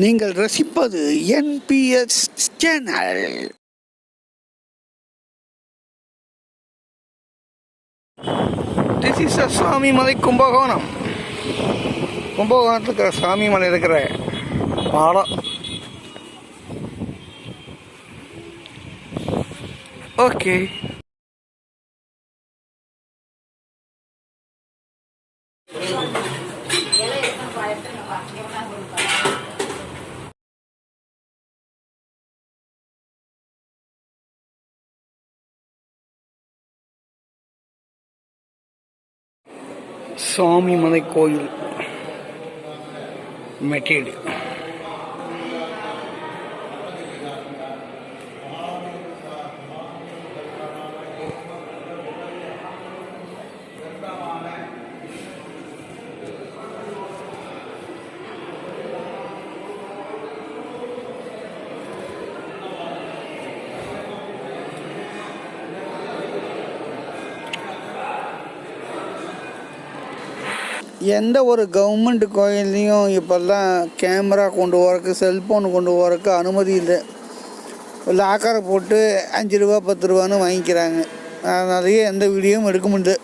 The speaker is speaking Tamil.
நீங்கள் ரசிப்பது என்பிஎஸ் சேனல். திஸ் இஸ் சாமி மலை கும்பகோணம். கும்பகோணத்தில் இருக்கிற சாமி மலை இருக்கிற பாலம். ஓகே, சாமிமலை கோயில் மெட்டீடு. எந்த ஒரு கவர்மெண்ட் கோயில்லையும் இப்போல்லாம் கேமரா கொண்டு போகிறக்கு, செல்ஃபோன் கொண்டு போகிறக்கு அனுமதி இல்லை. லாக்கரை போட்டு 5 ரூபா 10 ரூபான்னு வாங்கிக்கிறாங்க. அதனாலேயே எந்த வீடியோவும் எடுக்க முடியல.